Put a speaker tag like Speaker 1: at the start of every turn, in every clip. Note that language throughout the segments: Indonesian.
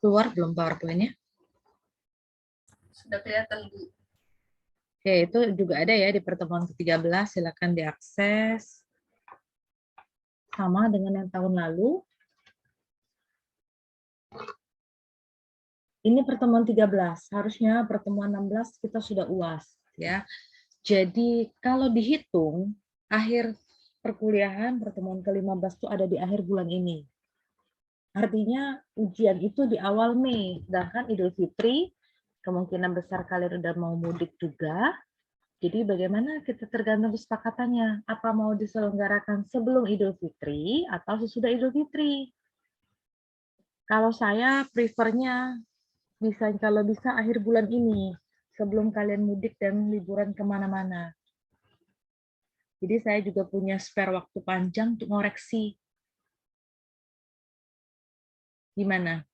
Speaker 1: Keluar belum PowerPoint-nya?
Speaker 2: Sudah kelihatan, Bu.
Speaker 1: Oke, itu juga ada ya di pertemuan ke-13, silakan diakses. Sama dengan yang tahun lalu. Ini pertemuan 13, harusnya pertemuan 16 kita sudah UAS ya. Jadi kalau dihitung akhir perkuliahan pertemuan ke-15 itu ada di akhir bulan ini. Artinya ujian itu di awal Mei, sedangkan Idul Fitri kemungkinan besar kalian udah mau mudik juga. Jadi bagaimana kita tergantung kesepakatannya, apa mau diselenggarakan sebelum Idul Fitri atau sesudah Idul Fitri. Kalau saya prefernya kalau bisa akhir bulan ini, sebelum kalian mudik dan liburan kemana-mana. Jadi saya juga punya spare waktu panjang untuk ngoreksi. Gimana?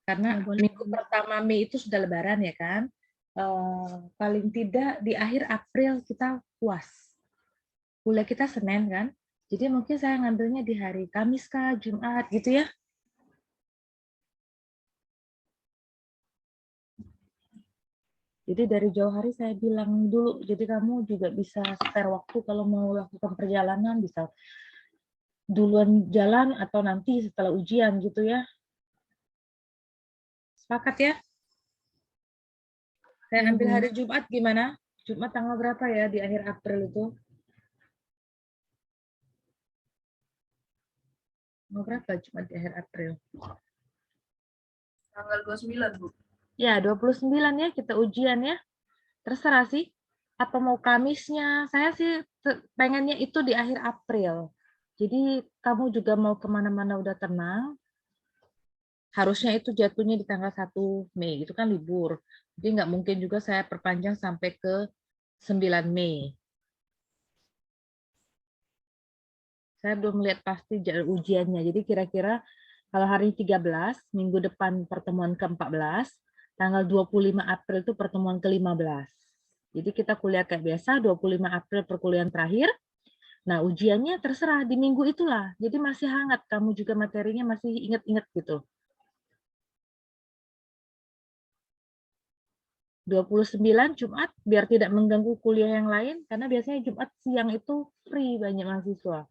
Speaker 1: Karena minggu pertama Mei itu sudah Lebaran ya kan? Paling tidak di akhir April kita puas. Kuliah kita Senin kan? Jadi mungkin saya ngambilnya di hari Kamis kah, Jumat gitu ya. Jadi dari jauh hari saya bilang dulu, jadi kamu juga bisa spare waktu kalau mau lakukan perjalanan, bisa duluan jalan atau nanti setelah ujian gitu ya. Sepakat ya? Saya ambil hari Jumat gimana? Jumat tanggal berapa ya di akhir April itu? Tanggal berapa Jumat di akhir April?
Speaker 2: Tanggal 29, Bu.
Speaker 1: Ya, 29 ya kita ujian ya. Terserah sih. Atau mau Kamisnya. Saya sih pengennya itu di akhir April. Jadi kamu juga mau kemana-mana udah tenang. Harusnya itu jatuhnya di tanggal 1 Mei. Itu kan libur. Jadi nggak mungkin juga saya perpanjang sampai ke 9 Mei. Saya belum lihat pasti jadwal ujiannya. Jadi kira-kira kalau hari 13, minggu depan pertemuan ke-14, tanggal 25 April itu pertemuan ke-15. Jadi kita kuliah kayak biasa, 25 April perkuliahan terakhir. Nah, ujiannya terserah di minggu itulah. Jadi masih hangat, kamu juga materinya masih inget-inget gitu. 29 Jumat, biar tidak mengganggu kuliah yang lain, karena biasanya Jumat siang itu free banyak mahasiswa.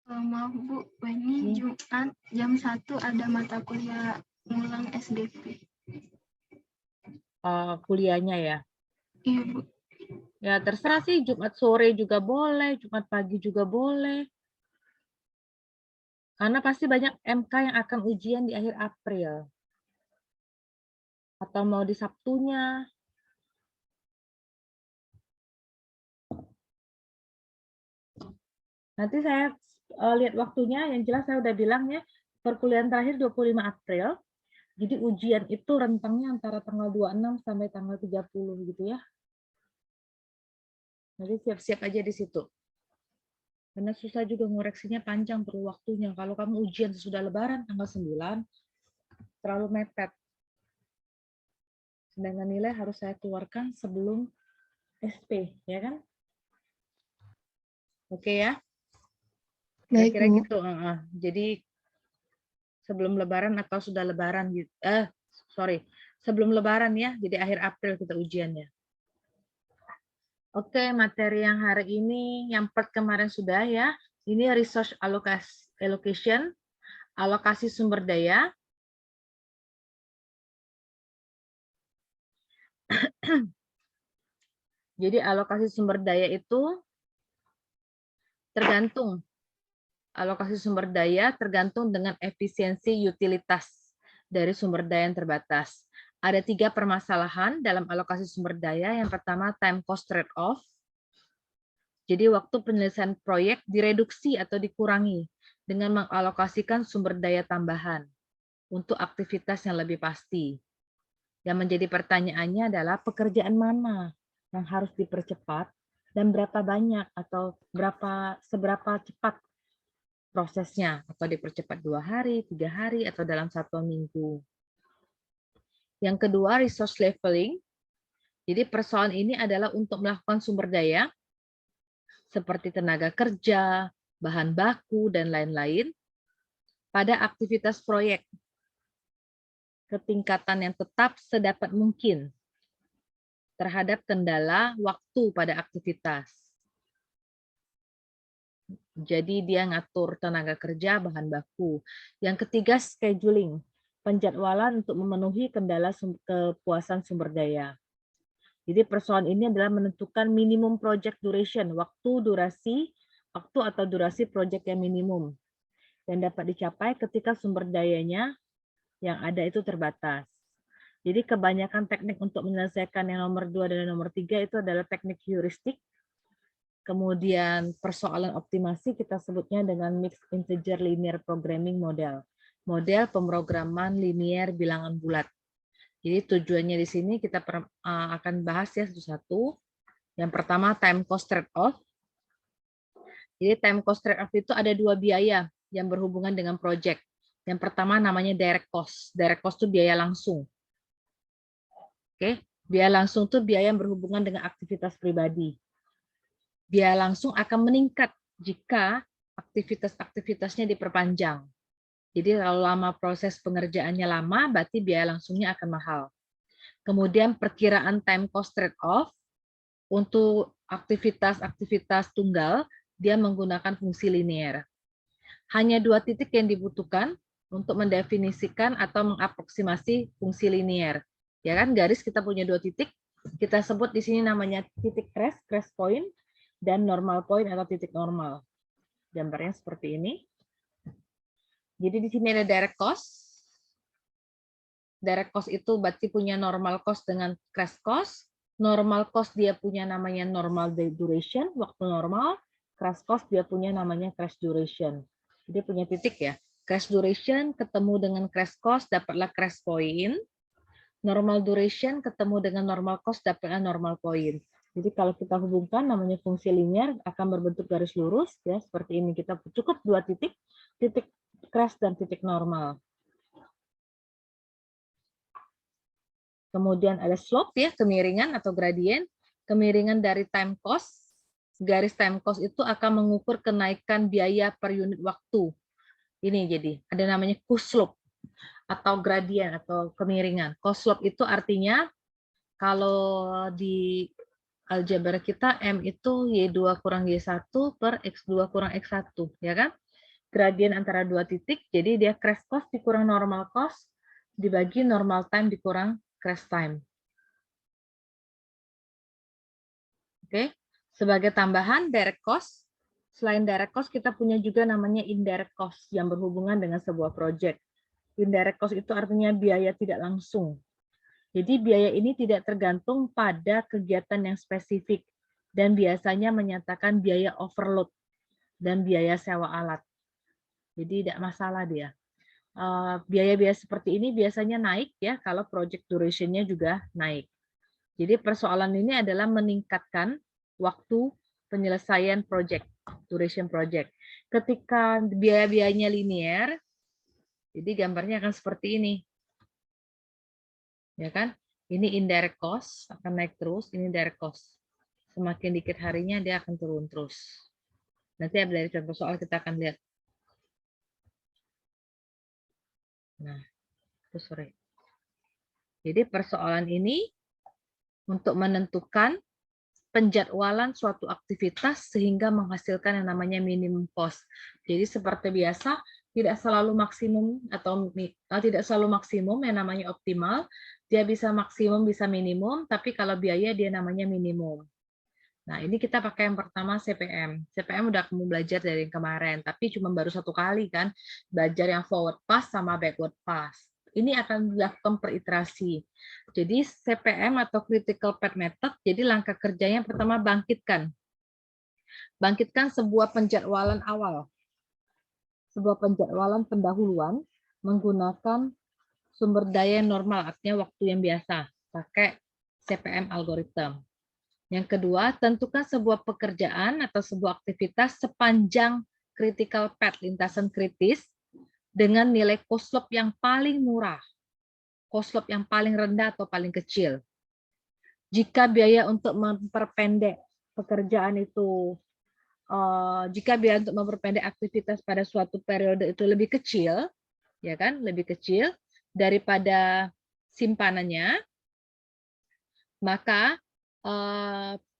Speaker 3: Maaf Bu, ini Jumat jam 1 ada mata kuliah ngulang SDP.
Speaker 1: Kuliahnya ya?
Speaker 3: Iya Bu.
Speaker 1: Ya terserah sih, Jumat sore juga boleh, Jumat pagi juga boleh. Karena pasti banyak MK yang akan ujian di akhir April. Atau mau di Sabtunya. Nanti saya lihat waktunya, yang jelas saya udah bilang ya, perkuliahan terakhir 25 April. Jadi ujian itu rentangnya antara tanggal 26 sampai tanggal 30 gitu ya. Jadi siap-siap aja di situ. Karena susah juga ngoreksinya panjang, perlu waktunya. Kalau kamu ujian sesudah Lebaran tanggal 9, terlalu mepet. Sedangkan nilai harus saya keluarkan sebelum SP, ya kan? Oke ya? Kira-kira gitu. Jadi sebelum Lebaran atau sudah Lebaran gitu. Sebelum Lebaran ya. Jadi akhir April kita ujiannya. Oke, materi yang hari ini, yang part kemarin sudah ya. Ini resource allocation, alokasi sumber daya. Jadi alokasi sumber daya itu tergantung. Alokasi sumber daya tergantung dengan efisiensi utilitas dari sumber daya yang terbatas. Ada 3 permasalahan dalam alokasi sumber daya. Yang pertama, time cost trade-off. Jadi waktu penyelesaian proyek direduksi atau dikurangi dengan mengalokasikan sumber daya tambahan untuk aktivitas yang lebih pasti. Yang menjadi pertanyaannya adalah pekerjaan mana yang harus dipercepat dan berapa banyak atau seberapa cepat prosesnya, atau dipercepat 2 hari, 3 hari, atau dalam 1 minggu. Yang kedua, resource leveling. Jadi persoalan ini adalah untuk melakukan sumber daya seperti tenaga kerja, bahan baku, dan lain-lain. Pada aktivitas proyek, ketingkatan yang tetap sedapat mungkin terhadap kendala waktu pada aktivitas. Jadi dia ngatur tenaga kerja, bahan baku. Yang ketiga, scheduling, penjadwalan untuk memenuhi kendala kepuasan sumber daya. Jadi persoalan ini adalah menentukan minimum project duration, waktu atau durasi project yang minimum, dan dapat dicapai ketika sumber dayanya yang ada itu terbatas. Jadi kebanyakan teknik untuk menyelesaikan yang nomor 2 dan nomor 3 itu adalah teknik heuristik. Kemudian persoalan optimasi kita sebutnya dengan Mixed Integer Linear Programming Model. Model pemrograman linear bilangan bulat. Jadi tujuannya di sini kita akan bahas ya satu-satu. Yang pertama time cost trade-off. Jadi time cost trade-off itu ada 2 biaya yang berhubungan dengan project. Yang pertama namanya direct cost. Direct cost itu biaya langsung. Oke, biaya langsung itu biaya yang berhubungan dengan aktivitas pribadi. Biaya langsung akan meningkat jika aktivitasnya diperpanjang. Jadi kalau lama proses pengerjaannya lama, berarti biaya langsungnya akan mahal. Kemudian perkiraan time cost trade-off untuk aktivitas tunggal, dia menggunakan fungsi linear. Hanya 2 titik yang dibutuhkan untuk mendefinisikan atau mengaproksimasi fungsi linear. Ya kan, garis kita punya 2 titik, kita sebut di sini namanya titik crash point, dan normal point atau titik normal. Gambarnya seperti ini. Jadi di sini ada direct cost. Direct cost itu berarti punya normal cost dengan crash cost. Normal cost dia punya namanya normal duration, waktu normal. Crash cost dia punya namanya crash duration. Jadi punya titik ya. Crash duration ketemu dengan crash cost dapatlah crash point. Normal duration ketemu dengan normal cost dapatlah normal point. Jadi kalau kita hubungkan namanya fungsi linear akan berbentuk garis lurus ya seperti ini. Kita cukup 2 titik, titik crash dan titik normal. Kemudian ada slope ya, kemiringan atau gradien. Kemiringan dari time cost. Garis time cost itu akan mengukur kenaikan biaya per unit waktu. Ini jadi ada namanya cost slope atau gradien atau kemiringan. Cost slope itu artinya kalau di aljabar kita M itu Y2 kurang Y1 per X2 kurang X1, ya kan? Gradien antara 2 titik, jadi dia crash cost dikurang normal cost, dibagi normal time dikurang crash time. Oke, sebagai tambahan direct cost, selain direct cost kita punya juga namanya indirect cost yang berhubungan dengan sebuah project. Indirect cost itu artinya biaya tidak langsung. Jadi biaya ini tidak tergantung pada kegiatan yang spesifik dan biasanya menyatakan biaya overload dan biaya sewa alat. Jadi tidak masalah dia. Biaya-biaya seperti ini biasanya naik ya kalau project duration-nya juga naik. Jadi persoalan ini adalah meningkatkan waktu penyelesaian project, duration project. Ketika biaya-biayanya linear, jadi gambarnya akan seperti ini. Ya kan? Ini indirect cost akan naik terus, ini direct cost. Semakin dikit harinya dia akan turun terus. Nanti dari contoh soal kita akan lihat. Nah, itu sore. Jadi persoalan ini untuk menentukan penjadwalan suatu aktivitas sehingga menghasilkan yang namanya minimum cost. Jadi seperti biasa, tidak selalu maksimum atau tidak selalu maksimum yang namanya optimal. Dia bisa maksimum, bisa minimum, tapi kalau biaya dia namanya minimum. Nah, ini kita pakai yang pertama CPM. CPM udah kamu belajar dari yang kemarin, tapi cuma baru 1 kali kan, belajar yang forward pass sama backward pass. Ini akan dilakukan per iterasi. Jadi CPM atau critical path method, jadi langkah kerjanya pertama bangkitkan. Bangkitkan sebuah penjadwalan awal. Sebuah penjadwalan pendahuluan menggunakan sumber daya yang normal, artinya waktu yang biasa, pakai CPM algorithm. Yang kedua, tentukan sebuah pekerjaan atau sebuah aktivitas sepanjang critical path, lintasan kritis, dengan nilai cost slope yang paling murah, cost slope yang paling rendah atau paling kecil. Jika biaya untuk memperpendek pekerjaan itu jika biaya untuk memperpendek aktivitas pada suatu periode itu lebih kecil, ya kan, lebih kecil daripada simpanannya, maka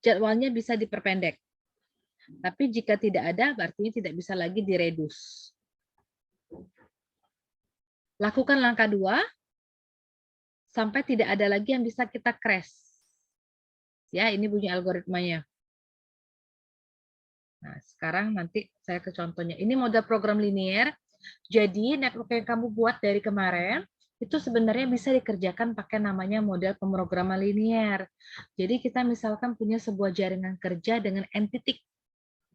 Speaker 1: jadwalnya bisa diperpendek. Tapi jika tidak ada, artinya tidak bisa lagi diredus. Lakukan langkah 2 sampai tidak ada lagi yang bisa kita crash. Ya, ini bunyi algoritmanya. Nah, sekarang nanti saya ke contohnya. Ini model program linear. Jadi, network yang kamu buat dari kemarin, itu sebenarnya bisa dikerjakan pakai namanya model pemrograman linear. Jadi, kita misalkan punya sebuah jaringan kerja dengan N titik.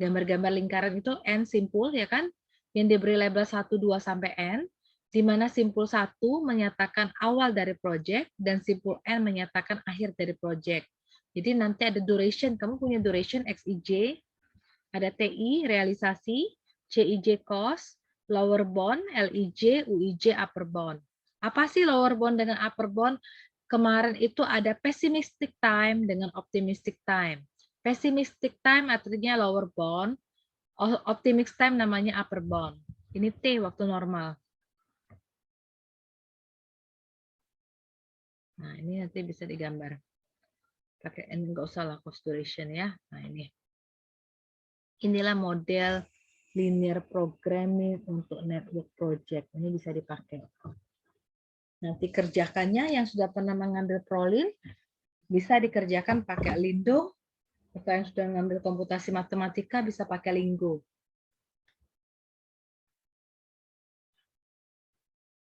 Speaker 1: Gambar-gambar lingkaran itu N simpul, ya kan? Yang diberi label 1, 2, sampai N, di mana simpul 1 menyatakan awal dari project, dan simpul N menyatakan akhir dari project. Jadi, nanti ada duration. Kamu punya duration XIJ, ada TI, realisasi, CIJ cost, lower bound, LIJ, UIJ upper bound. Apa sih lower bound dengan upper bound? Kemarin itu ada pessimistic time dengan optimistic time. Pessimistic time artinya lower bound, optimistic time namanya upper bound. Ini T waktu normal. Nah, ini nanti bisa digambar. Pakai N, nggak usah lah cost duration ya. Nah, ini. Inilah model linear programming untuk network project. Ini bisa dipakai. Nanti kerjakannya yang sudah pernah mengambil Prolin, bisa dikerjakan pakai Lindo, atau yang sudah mengambil komputasi matematika bisa pakai Linggo.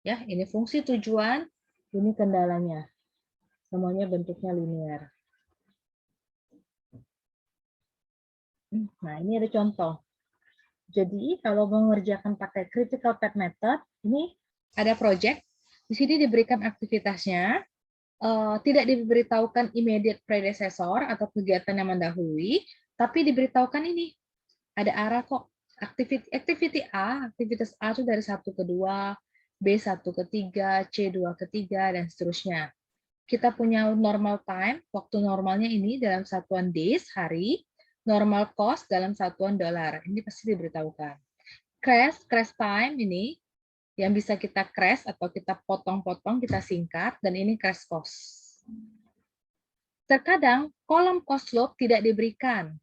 Speaker 1: Ya, ini fungsi tujuan, ini kendalanya. Semuanya bentuknya linear. Nah, ini ada contoh. Jadi, kalau mengerjakan pakai critical path method, ini ada project. Di sini diberikan aktivitasnya, tidak diberitahukan immediate predecessor atau kegiatan yang mendahului, tapi diberitahukan ini. Ada arah kok. Activity A, aktivitas A itu dari 1 ke 2, B 1 ke 3, C 2 ke 3, dan seterusnya. Kita punya normal time, waktu normalnya ini dalam satuan days, hari, normal cost dalam satuan dolar. Ini pasti diberitahukan. Crash time ini yang bisa kita crash atau kita potong-potong, kita singkat, dan ini crash cost. Terkadang kolom cost slope tidak diberikan.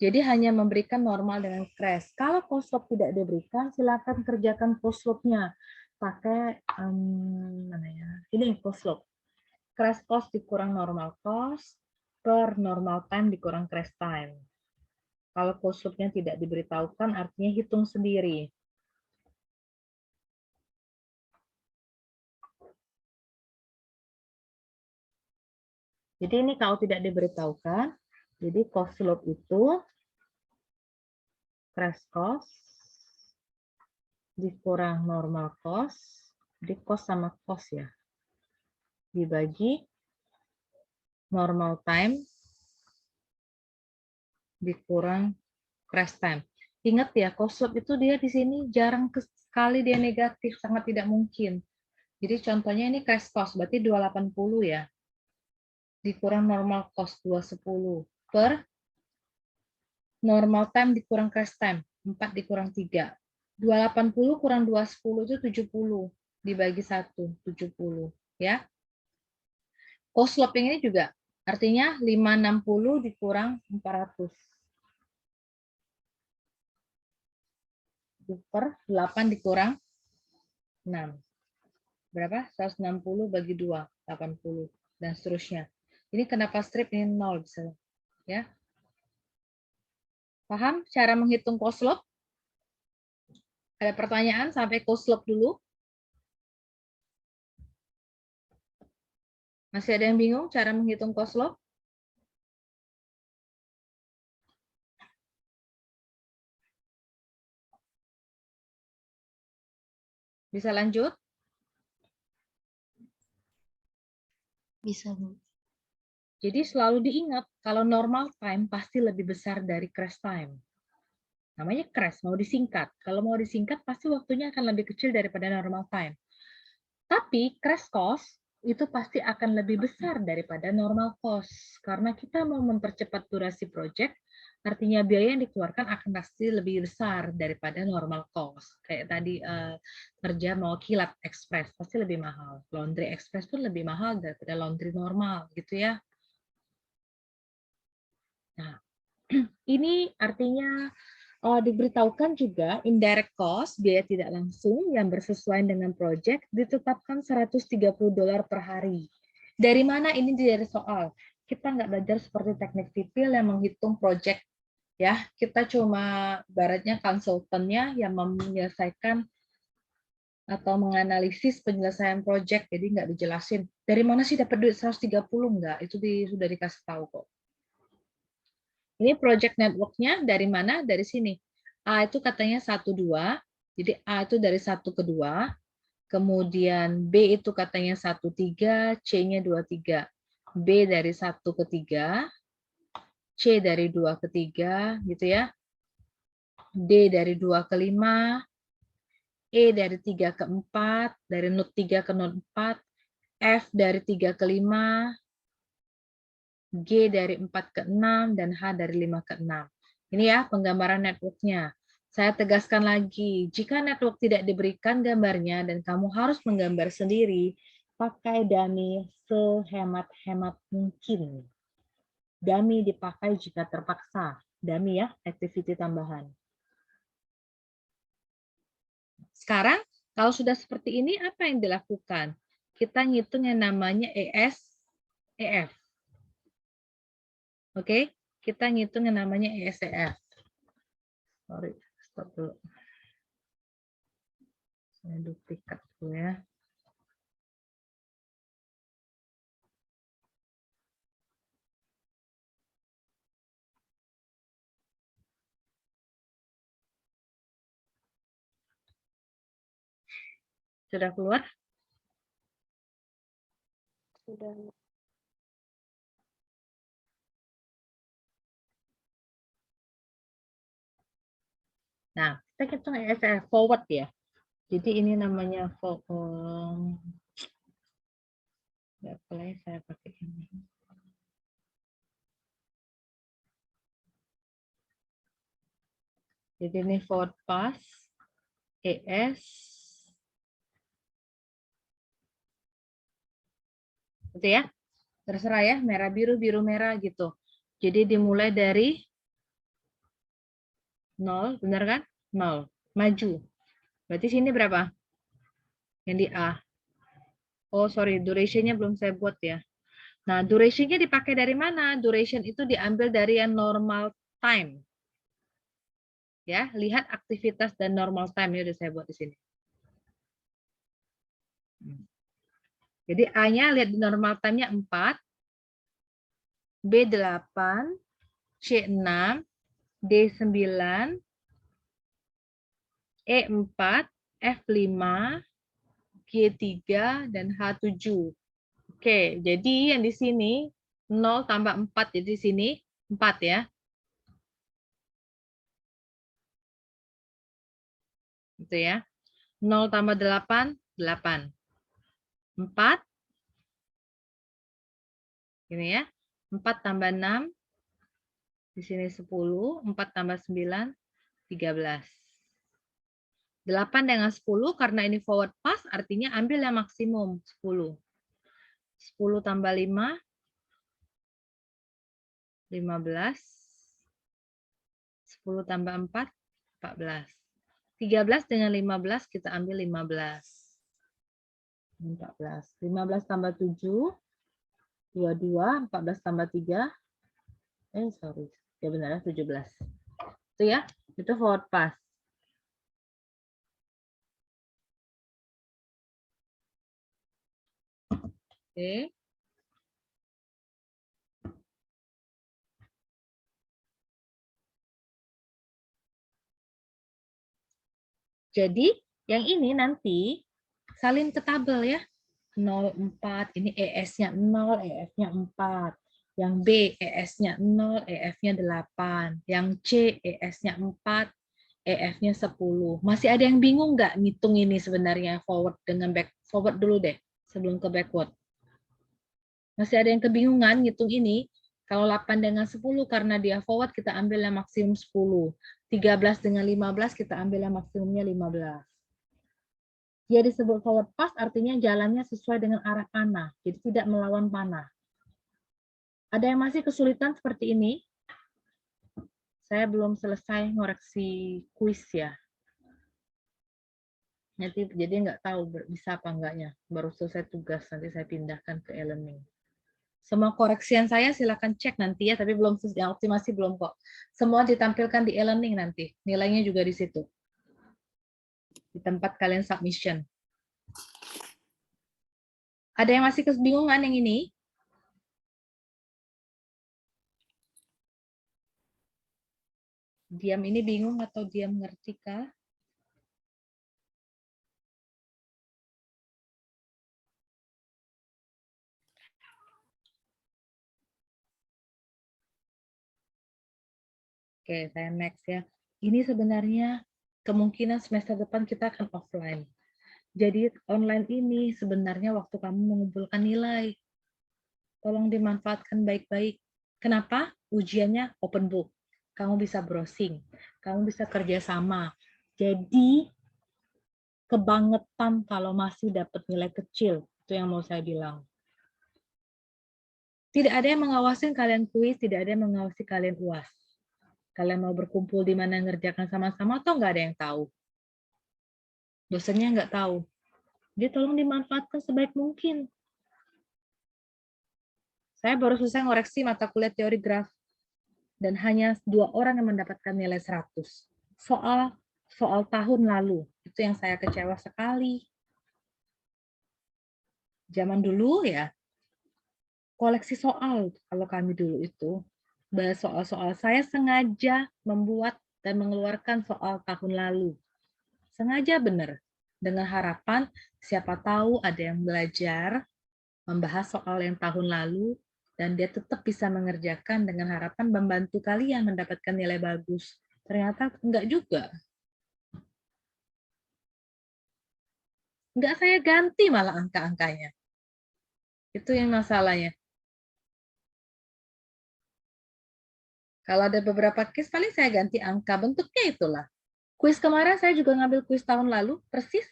Speaker 1: Jadi hanya memberikan normal dengan crash. Kalau cost slope tidak diberikan, silakan kerjakan cost slope-nya. Pakai mana ya? Ini cost slope. Crash cost dikurang normal cost per normal time dikurang crash time. Kalau cost slope-nya tidak diberitahukan, artinya hitung sendiri. Jadi ini kalau tidak diberitahukan, jadi cost slope itu crash cost dikurang normal cost, di cost sama cost ya, dibagi normal time dikurang crash time. Ingat ya, cost slope itu dia di sini jarang sekali dia negatif, sangat tidak mungkin. Jadi contohnya ini crash cost, berarti 280 ya. Dikurang normal cost 210 per normal time dikurang crash time 4 dikurang 3. 280 kurang 210 itu 70 dibagi 1 70 ya. Cost sloping ini juga artinya 560 dikurang 400 per 8 dikurang 6. Berapa? 160 bagi 2 80 dan seterusnya. Ini kenapa strip ini 0 bisa ya. Paham cara menghitung cost slope? Ada pertanyaan sampai cost slope dulu? Masih ada yang bingung cara menghitung cost slope? Bisa lanjut?
Speaker 3: Bisa, Bu.
Speaker 1: Jadi selalu diingat, kalau normal time pasti lebih besar dari crash time. Namanya crash, mau disingkat. Kalau mau disingkat, pasti waktunya akan lebih kecil daripada normal time. Tapi crash cost itu pasti akan lebih besar daripada normal cost. Karena kita mau mempercepat durasi project, artinya biaya yang dikeluarkan akan pasti lebih besar daripada normal cost. Kayak tadi kerja mau kilat express pasti lebih mahal. Laundry express pun lebih mahal daripada laundry normal gitu ya. Nah, ini artinya diberitahukan juga indirect cost, biaya tidak langsung yang bersesuaian dengan project ditetapkan $130 per hari. Dari mana ini dari soal? Kita nggak belajar seperti teknik sipil yang menghitung project, ya. Kita cuma baratnya konsultannya yang menyelesaikan atau menganalisis penyelesaian project, jadi nggak dijelasin. Dari mana sih dapat duit 130? Nggak, itu sudah dikasih tahu kok. Ini project network-nya dari mana? Dari sini. A itu katanya 1, 2. Jadi A itu dari 1 ke 2. Kemudian B itu katanya 1, 3. C-nya 2, 3. B dari 1 ke 3. C dari 2 ke 3. Gitu ya. D dari 2 ke 5. E dari 3 ke 4. Dari node 3 ke node 4. F dari 3 ke 5. G dari 4 ke 6, dan H dari 5 ke 6. Ini ya penggambaran network-nya. Saya tegaskan lagi, jika network tidak diberikan gambarnya dan kamu harus menggambar sendiri, pakai dummy sehemat-hemat mungkin. Dummy dipakai jika terpaksa. Dummy ya, activity tambahan. Sekarang, kalau sudah seperti ini, apa yang dilakukan? Kita ngitung yang namanya ES-EF. Oke, kita ngitung yang namanya ESEF. Sorry, stop dulu. Saya duplikat dulu ya. Sudah keluar?
Speaker 3: Sudah.
Speaker 1: Nah, kita hitung ESEF forward ya. Jadi ini namanya nggak boleh saya pakai ini. Jadi ini forward pass, ES, gitu ya. Terserah ya, merah biru, biru merah gitu. Jadi dimulai dari 0, benar kan? 0, maju. Berarti sini berapa? Yang di A. Oh, sorry, duration-nya belum saya buat ya. Nah, duration-nya dipakai dari mana? Duration itu diambil dari yang normal time. Ya, lihat aktivitas dan normal time ya udah saya buat di sini. Jadi A-nya lihat di normal time-nya 4, B 8, C 6, D 9, E 4, F 5, G 3, dan H 7. Oke, jadi yang di sini 0 tambah 4, jadi di sini 4 ya. Gitu ya. 0 tambah 8, 8. 4. Ini ya. 4 tambah 6. Di sini 10. 4 tambah 9, 13. 8 dengan 10, karena ini forward pass, artinya ambil yang maksimum, 10. 10 tambah 5, 15. 10 tambah 4, 14. 13 dengan 15, kita ambil 15. 14. 15 tambah 7, 22. 14 tambah 3, sorry. Ya benar ya, 17. Itu ya, itu forward pass. Oke. Jadi, yang ini nanti salin ke tabel ya. 04, ini ES-nya 0, EF-nya 4. Yang B, ES-nya 0, EF-nya 8. Yang C, ES-nya 4, EF-nya 10. Masih ada yang bingung nggak ngitung ini sebenarnya forward dengan back? Forward dulu deh, sebelum ke backward. Masih ada yang kebingungan ngitung ini? Kalau 8 dengan 10 karena dia forward kita ambil yang maksimum 10. 13 dengan 15 kita ambil yang maksimumnya 15. Dia disebut forward pass artinya jalannya sesuai dengan arah panah, jadi tidak melawan panah. Ada yang masih kesulitan seperti ini? Saya belum selesai ngoreksi kuis ya. Nanti jadi nggak tahu bisa apa enggaknya. Baru selesai tugas, nanti saya pindahkan ke e-learning. Semua koreksian saya silakan cek nanti ya, tapi belum yang optimasi belum kok. Semua ditampilkan di e-learning nanti, nilainya juga di situ. Di tempat kalian submission. Ada yang masih kebingungan yang ini? Diam ini bingung atau diam ngerti kah? Oke, saya next ya. Ini sebenarnya kemungkinan semester depan kita akan offline. Jadi online ini sebenarnya waktu kamu mengumpulkan nilai. Tolong dimanfaatkan baik-baik. Kenapa? Ujiannya open book. Kamu bisa browsing. Kamu bisa kerjasama. Jadi kebangetan kalau masih dapat nilai kecil. Itu yang mau saya bilang. Tidak ada yang mengawasi kalian kuis, tidak ada yang mengawasi kalian UAS. Kalian mau berkumpul di mana ngerjakan sama-sama atau nggak ada yang tahu? Dosennya nggak tahu. Jadi tolong dimanfaatkan sebaik mungkin. Saya baru selesai ngoreksi mata kuliah teori graf. Dan hanya 2 orang yang mendapatkan nilai 100. Soal tahun lalu. Itu yang saya kecewa sekali. Zaman dulu ya, koleksi soal kalau kami dulu itu. Bahas soal-soal. Saya sengaja membuat dan mengeluarkan soal tahun lalu. Sengaja benar. Dengan harapan siapa tahu ada yang belajar membahas soal yang tahun lalu dan dia tetap bisa mengerjakan dengan harapan membantu kalian mendapatkan nilai bagus. Ternyata enggak juga. Enggak saya ganti malah angka-angkanya. Itu yang masalahnya. Kalau ada beberapa case, paling saya ganti angka. Bentuknya itulah. Kuis kemarin saya juga ngambil kuis tahun lalu, persis.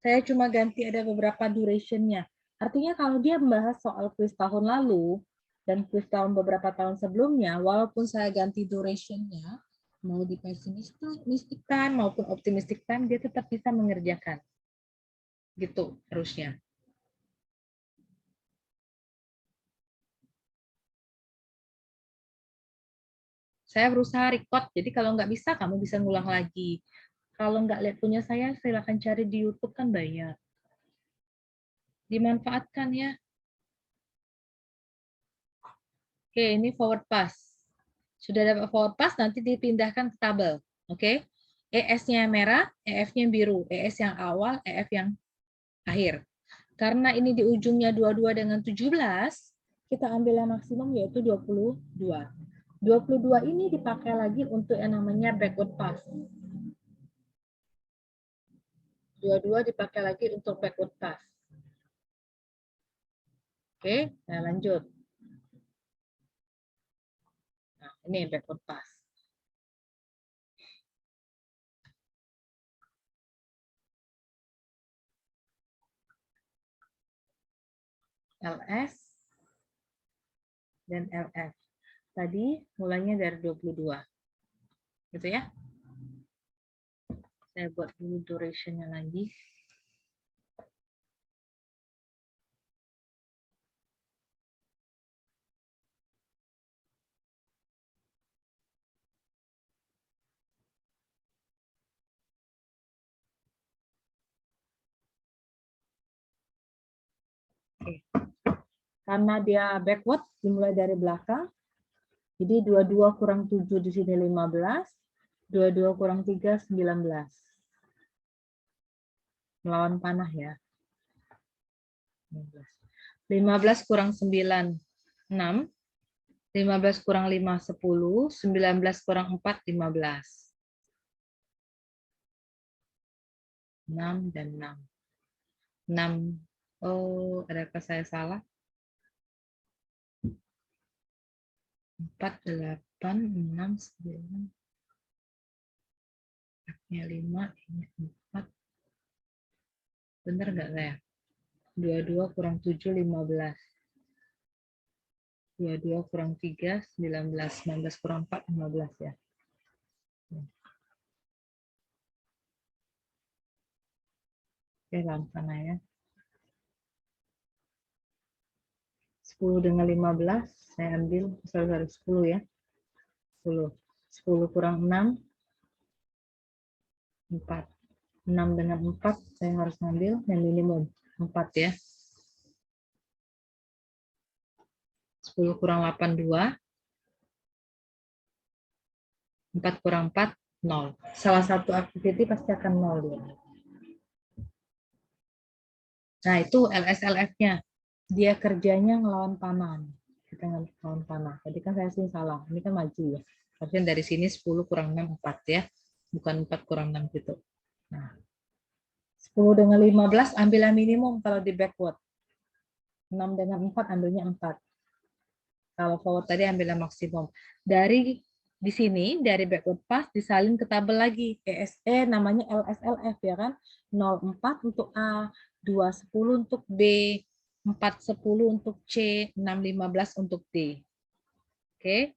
Speaker 1: Saya cuma ganti ada beberapa duration-nya. Artinya kalau dia membahas soal kuis tahun lalu, dan kuis tahun beberapa tahun sebelumnya, walaupun saya ganti duration-nya, mau di pessimistic time maupun optimistic time, dia tetap bisa mengerjakan. Gitu harusnya. Saya berusaha record, jadi kalau nggak bisa, kamu bisa ngulang lagi. Kalau nggak lihat punya saya, silakan cari di YouTube, kan banyak. Dimanfaatkan ya. Oke, ini forward pass. Sudah dapat forward pass, nanti dipindahkan ke tabel. Oke, ES-nya merah, EF-nya biru. ES yang awal, EF yang akhir. Karena ini di ujungnya 22 dengan 17, kita ambil yang maksimum yaitu 22. 22 ini dipakai lagi untuk yang namanya backward pass. 22 dipakai lagi untuk backward pass. Oke, saya lanjut. Nah, ini backward pass. LS dan LF. Tadi mulainya dari 22. Gitu ya. Saya buat dulu duration-nya lagi. Oke. Karena dia backward, dimulai dari belakang. Jadi 22 kurang 7 di sini 15. 22 kurang 3, 19. Melawan panah ya. 15 kurang 9, 6. 15 kurang 5, 10. 19 kurang 4, 15. 6 dan 6. 6. Oh, adakah saya salah? 4, 8, 6, 9. Nya 5, ini 4. Bener nggak saya? 22 kurang 7, 15. 22 kurang 3, 19. 19 kurang 4, 15 ya. Oke, langsung ya. 10 dengan 15, saya ambil, sorry, 10 ya. 10. 10 kurang 6, 4. 6 dengan 4, saya harus ngambil yang minimum 4 ya. 10 kurang 8, 2. 4 kurang 4, 0. Salah satu activity pasti akan 0 dia. Nah, itu LSLF-nya. Dia kerjanya ngelawan panah. Kita ngelawan panah. Tadi kan saya sih salah. Ini kan maju ya. Harusnya dari sini 10 kurang 6, 4 ya. Bukan 4 kurang 6 gitu. Nah, 10 dengan 15 ambil yang minimum kalau di backward. 6 dengan 4 ambilnya 4. Kalau forward tadi ambil yang maksimum. Dari di sini, dari backward pass disalin ke tabel lagi. ESE namanya LSLF ya kan. 04 untuk A, 210 untuk B, 410 untuk C, 615 untuk D. Oke.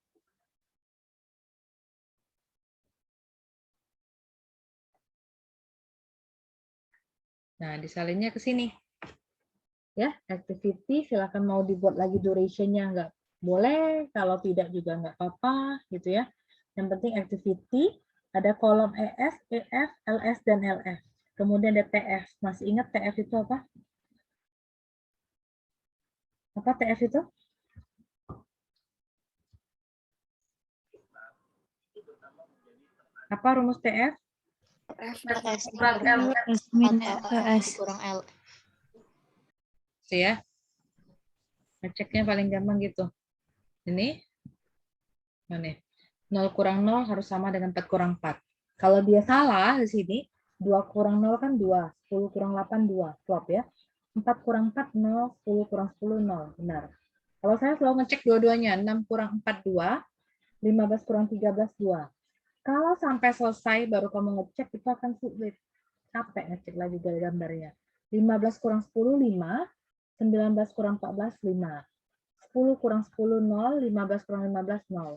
Speaker 1: Nah, disalinnya ke sini. Ya, activity silakan mau dibuat lagi duration-nya nggak boleh, kalau tidak juga nggak apa-apa gitu ya. Yang penting activity ada kolom ES, EF, LS dan LF. Kemudian ada TF. Masih ingat TF itu apa? Apa TF itu? Apa rumus TF?
Speaker 3: kurang L.
Speaker 1: Ya. Ngeceknya paling gampang gitu. Ini mana? 0 kurang 0 harus sama dengan 4 kurang 4. Kalau dia salah di sini, 2 kurang 0 kan 2, 10 kurang 8 2, flop ya. 4 kurang 4 0, 10 kurang 10 0, benar. Kalau saya selalu ngecek dua-duanya, 6 kurang 4 2, 15 kurang 13 2. Kalau sampai selesai baru kamu ngecek itu akan sulit. Capek ngecek lagi dari gambarnya. 15 kurang 10 5, 19 kurang 14 5. 10 kurang 10 0, 15 kurang 15 0.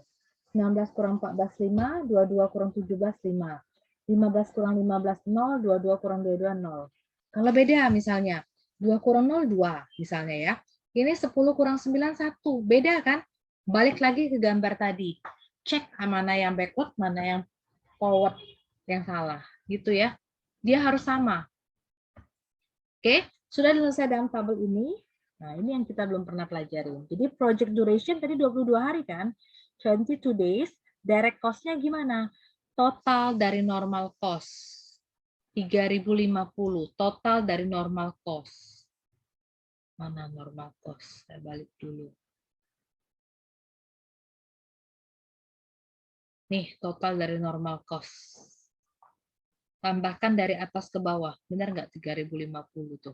Speaker 1: 19 kurang 14 5, 22 kurang 17 5. 15 kurang 15 0, 22 kurang 22 0. Kalau beda misalnya 2 kurang 0 2 misalnya ya. Ini 10 kurang 9 1. Beda kan? Balik lagi ke gambar tadi. Cek mana yang backward, mana yang forward yang salah. Gitu ya. Dia harus sama. Oke, sudah selesai dalam tabel ini. Nah, ini yang kita belum pernah pelajari. Jadi project duration tadi 22 hari kan? 22 days. Direct cost-nya gimana? Total dari normal cost. 3.050. Total dari normal cost. Mana normal cost? Saya balik dulu. Nih, total dari normal cost. Tambahkan dari atas ke bawah. Benar nggak 3.050 tuh?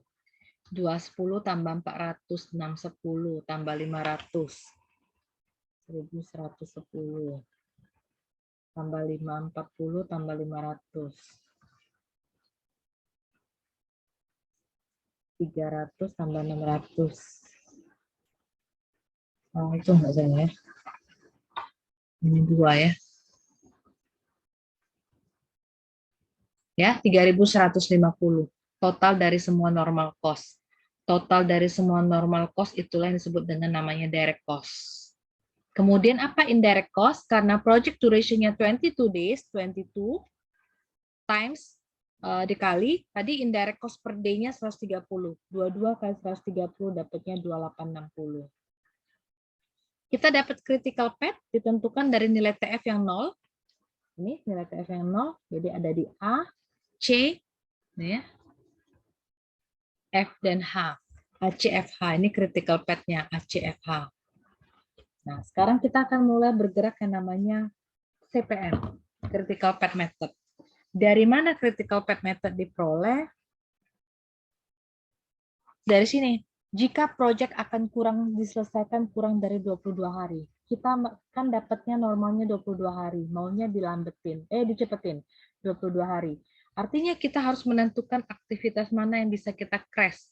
Speaker 1: 210 tambah 400, 610 tambah 500. 1.110 tambah 540 tambah 500. 300 tambah 600. Oh, itu enggak saya ya. Ini 2 ya. Ya, 3.150. Total dari semua normal cost. Total dari semua normal cost itulah yang disebut dengan namanya direct cost. Kemudian apa indirect cost? Karena project duration-nya 22 days, 22 times dikali, tadi indirect cost per day-nya 130. 22 kali 130 dapatnya 2860. Kita dapat critical path ditentukan dari nilai TF yang 0. Ini nilai TF yang 0, jadi ada di A, C, ya, F, dan H. ACFH, ini critical path-nya ACFH. Nah, sekarang kita akan mulai bergerak yang namanya CPM, critical path method. Dari mana critical path method diperoleh? Dari sini. Jika proyek akan diselesaikan kurang dari 22 hari. kita kan dapatnya normalnya 22 hari, maunya dicepetin 22 hari. Artinya kita harus menentukan aktivitas mana yang bisa kita crash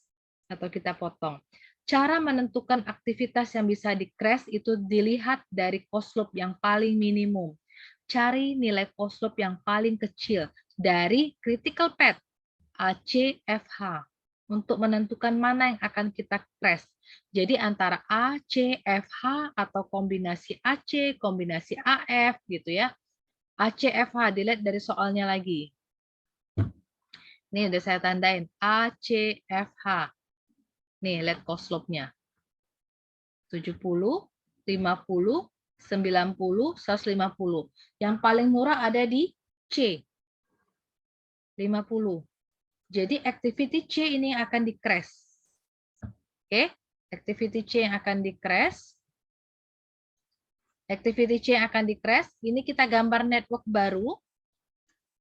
Speaker 1: atau kita potong. Cara menentukan aktivitas yang bisa di-crash itu dilihat dari cost loop yang paling minimum. Cari nilai cost loop yang paling kecil dari critical path ACFH untuk menentukan mana yang akan kita crash. Jadi antara ACFH atau kombinasi AC, kombinasi AF gitu ya. ACFH dilihat dari soalnya lagi. Nih udah saya tandain ACFH. Nih, lihat cost slope-nya. 70, 50, 90, 150. Yang paling murah ada di C. 50. Jadi activity C ini akan di-crash. Oke, activity C yang akan di-crash. Activity C yang akan di-crash. Ini kita gambar network baru.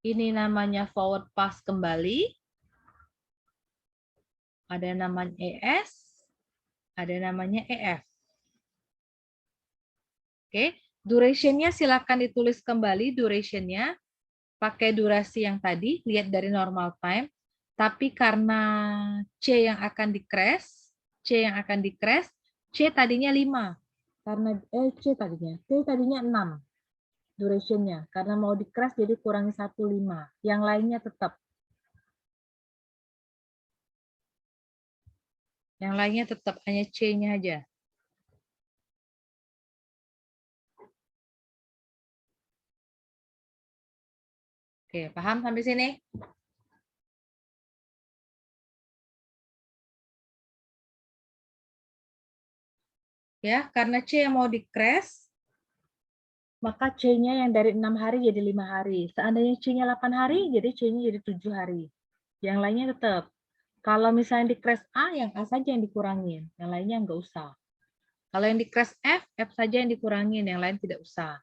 Speaker 1: Ini namanya forward pass kembali. Ada namanya ES. Ada namanya EF. Oke, duration-nya silakan ditulis kembali duration-nya. Pakai durasi yang tadi, lihat dari normal time. Tapi karena C yang akan di-crash, C tadinya 5. Karena C tadinya 6 duration-nya. Karena mau di-crash jadi kurangi 1, 5. Yang lainnya tetap. Yang lainnya tetap hanya C-nya aja. Oke, paham sampai sini? Ya, karena C yang mau di-crash, maka C-nya yang dari 6 hari jadi 5 hari. Seandainya C-nya 8 hari, jadi C-nya jadi 7 hari. Yang lainnya tetap. Kalau misalnya di crash A, yang A saja yang dikurangin. Yang lainnya nggak usah. Kalau yang di crash F, F saja yang dikurangin. Yang lain tidak usah.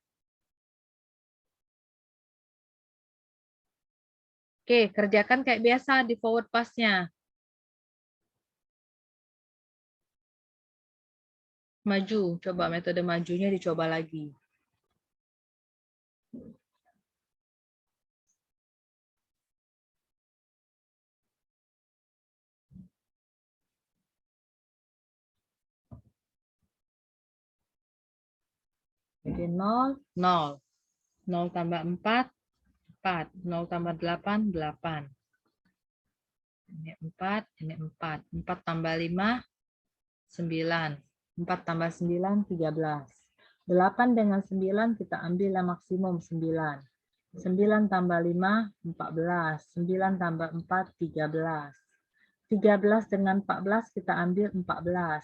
Speaker 1: Oke, kerjakan kayak biasa di forward pass-nya. Maju. Coba metode majunya dicoba lagi. Jadi 0, 0. 0 tambah 4, 4. 0 tambah 8, 8. Ini 4, ini 4. 4 tambah 5, 9. 4 tambah 9, 13. 8 dengan 9 kita ambil yang maksimum 9. 9 tambah 5, 14. 9 tambah 4, 13. 13 dengan 14 kita ambil 14.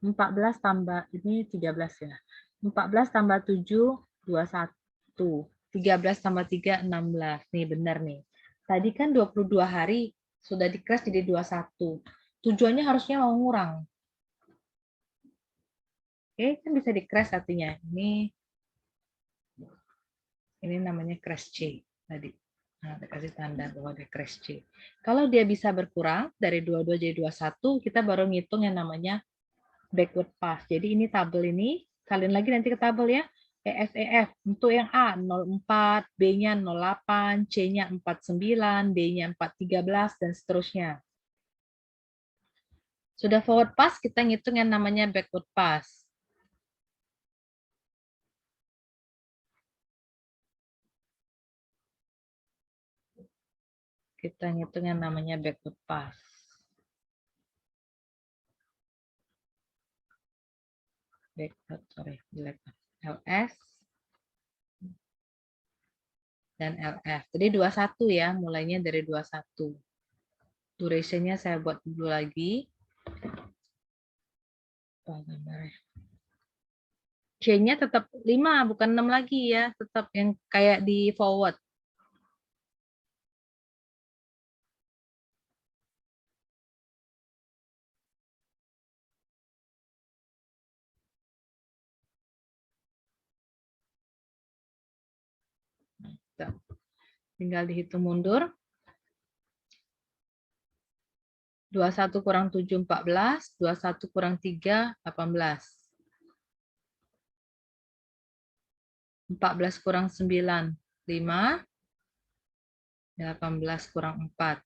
Speaker 1: 14 tambah ini 13 ya. 14 tambah 7, 21. 13 tambah 3, 16. Nih benar nih. Tadi kan 22 hari sudah di-crash jadi 21. Tujuannya harusnya mau ngurang. Oke, kan bisa di-crash artinya. Ini namanya crash C tadi. Nah, kasih tanda bahwa ada crash C. Kalau dia bisa berkurang dari 22 jadi 21, kita baru ngitung yang namanya backward pass. Jadi ini tabel ini, kalian lagi nanti ke tabel ya. ESEF untuk yang A 04, B-nya 08, C-nya 49, D-nya 413 dan seterusnya. Sudah forward pass, kita ngitung yang namanya backward pass. Kita ngitung yang namanya backward pass. LS dan LF. Jadi 21 ya, mulainya dari 21. Duration-nya saya buat dulu lagi. C-nya tetap 5, bukan 6 lagi ya. Tetap yang kayak di forward. Tinggal dihitung mundur. 21 kurang 7, 14. 21 kurang 3, 18. 14 kurang 9, 5. 18 kurang 4.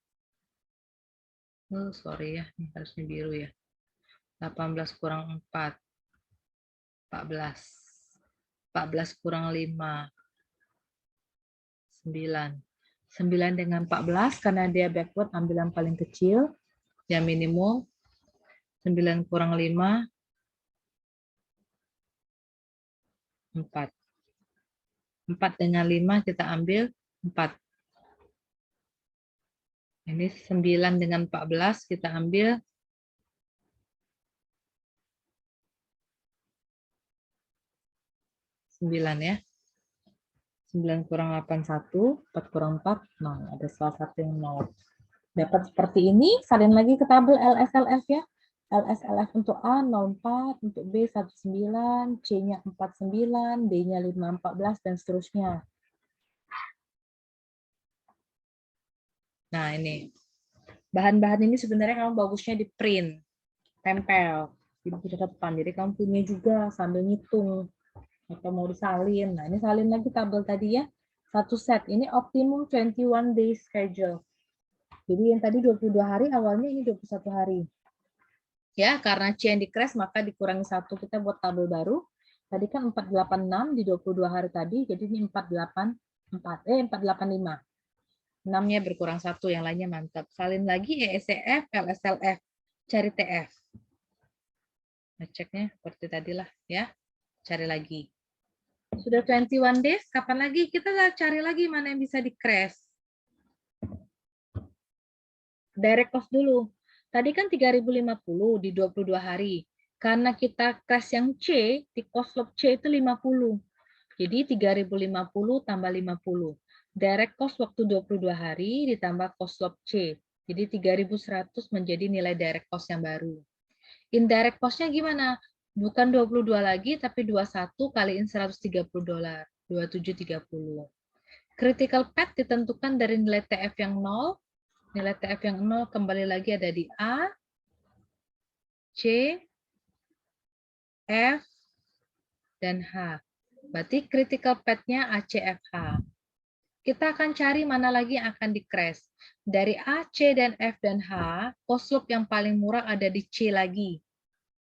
Speaker 1: Oh, sorry ya, ini harusnya biru ya. 18 kurang 4. 14. 14 kurang 5. 9. 9 dengan 14, karena dia backward, ambil yang paling kecil, yang minimum. 9 kurang 5, 4. 4 dengan 5 kita ambil 4. Ini 9 dengan 14 kita ambil 9 ya. 9 kurang 8, 1. 4 kurang 4, 0. Ada salah satu yang 0. Dapat seperti ini, salin lagi ke tabel LSLF ya. LSLF untuk A 04, untuk B 19, C-nya 49, D-nya 5, 14, dan seterusnya. Nah ini, bahan-bahan ini sebenarnya kamu bagusnya di print, tempel, di buku catatan. Jadi kamu punya juga sambil ngitung atau mau disalin. Nah ini salin lagi tabel tadi ya. Satu set, ini optimum 21 days schedule. Jadi yang tadi 22 hari, awalnya ini 21 hari. Ya, karena C yang di crash maka dikurangi 1, kita buat tabel baru. Tadi kan 486 di 22 hari tadi, jadi ini 485. 6-nya berkurang 1, yang lainnya mantap. Salin lagi ESCF, LSLF, cari TF. Ngeceknya seperti tadi lah ya. Cari lagi. Sudah 21 days, kapan lagi? Kita cari lagi mana yang bisa di crash. Direct cost dulu. Tadi kan 3.050 di 22 hari. Karena kita crash yang C, di cost loop C itu 50. Jadi 3.050 tambah 50. Direct cost waktu 22 hari ditambah cost loop C. Jadi 3.100 menjadi nilai direct cost yang baru. Indirect cost-nya gimana? Bukan 22 lagi, tapi 21 kaliin $130. 2730. Critical path ditentukan dari nilai TF yang 0. Nilai TF yang 0 kembali lagi ada di A, C, F, dan H. Berarti critical path-nya ACFH. Kita akan cari mana lagi yang akan di-crash. Dari A, C, dan F, dan H, cost loop yang paling murah ada di C lagi,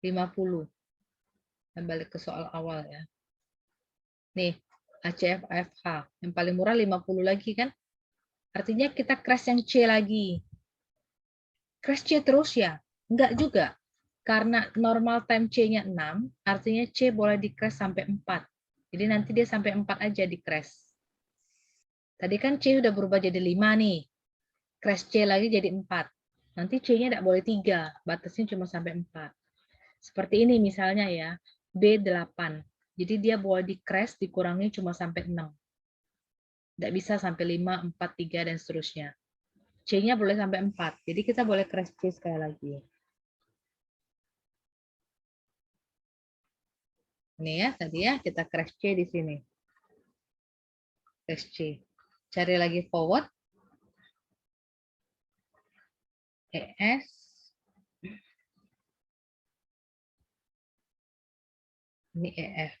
Speaker 1: 50. Kita balik ke soal awal ya. Nih, ACFH. Yang paling murah 50 lagi kan? Artinya kita crash yang C lagi. Crash C terus ya? Enggak juga. Karena normal time C-nya 6, artinya C boleh di-crash sampai 4. Jadi nanti dia sampai 4 aja di-crash. Tadi kan C udah berubah jadi 5 nih. Crash C lagi jadi 4. Nanti C-nya tidak boleh 3. Batasnya cuma sampai 4. Seperti ini misalnya ya. B8. Jadi dia boleh di-crash dikurangi cuma sampai 6. Tidak bisa sampai 5, 4, 3, dan seterusnya. C-nya boleh sampai 4. Jadi kita boleh crash C sekali lagi. Ini ya, tadi ya kita crash C di sini. Crash C. Cari lagi forward. ES. Ini EF.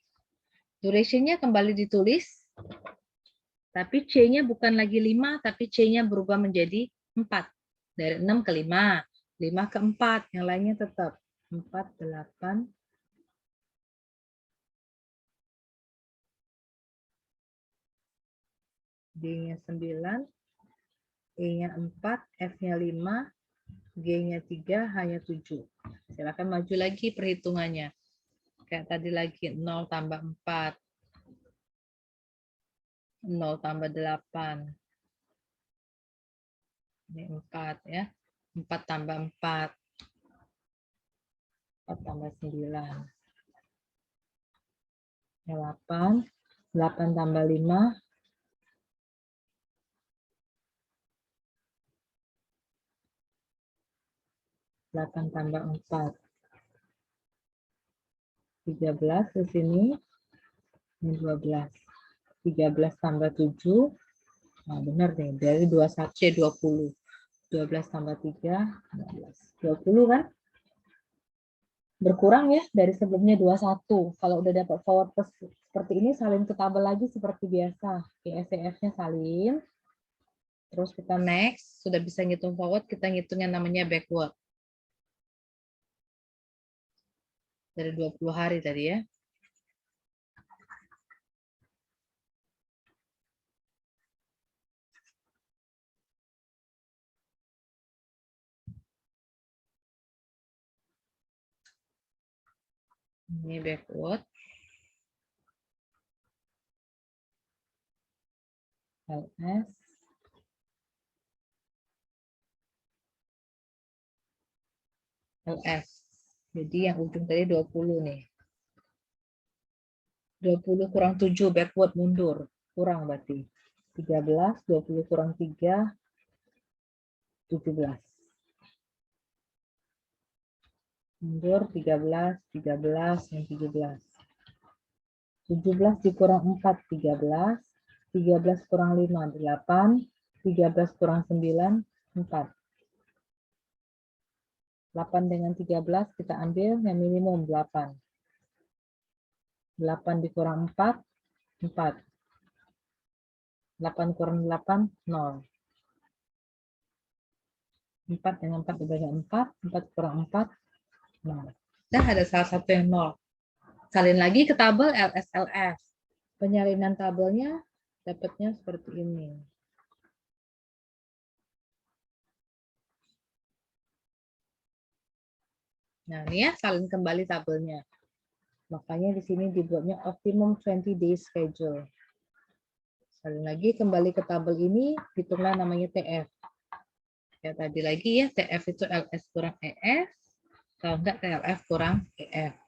Speaker 1: Duration-nya kembali ditulis. Tapi C-nya bukan lagi 5, tapi C-nya berubah menjadi 4. Dari 6 ke 5. 5 ke 4. Yang lainnya tetap. 4, 8. D-nya 9. E-nya 4. F-nya 5. G-nya 3. H-nya 7. Silakan maju lagi perhitungannya. Kayak tadi lagi. 0 tambah 4. 0 tambah 8. Ini 4 ya. 4 tambah 4. 4 tambah 9. 8. 8 tambah 5. 8 tambah 4. 13 di sini. Ini 12. 13 tambah 7. Nah, benar deh. Dari 21 C 20. 12 tambah 3, 15. 20 kan? Berkurang ya dari sebelumnya 21. Kalau udah dapat forward seperti ini, salin ke tabel lagi seperti biasa. Oke, SCF-nya salin. Terus kita next, sudah bisa ngitung forward, kita ngitung yang namanya backward. Dari 20 hari tadi ya. Ini backward. LS. LS. Jadi yang ujung tadi 20 nih. 20 kurang 7 backward mundur. Kurang berarti. 13, 20 kurang 3, 17. Mundur 13, 13, yang 17. 17 dikurang 4, 13. 13 kurang 5, 8. 13 kurang 9, 4. 8 dengan 13 kita ambil yang minimum 8. 8 dikurang 4, 4. 8 kurang 8, 0. 4 dengan 4 dibaca 4. 4 kurang 4, 0. Nah, ada salah satu yang 0. Salin lagi ke tabel LSLF. Penyalinan tabelnya dapatnya seperti ini. Nah, ini ya salin kembali tabelnya. Makanya di sini dibuatnya optimum 20 days schedule. Salin lagi kembali ke tabel ini, hitunglah namanya TF. Ya tadi lagi ya, TF itu LS kurang EF, kalau enggak TLF kurang EF.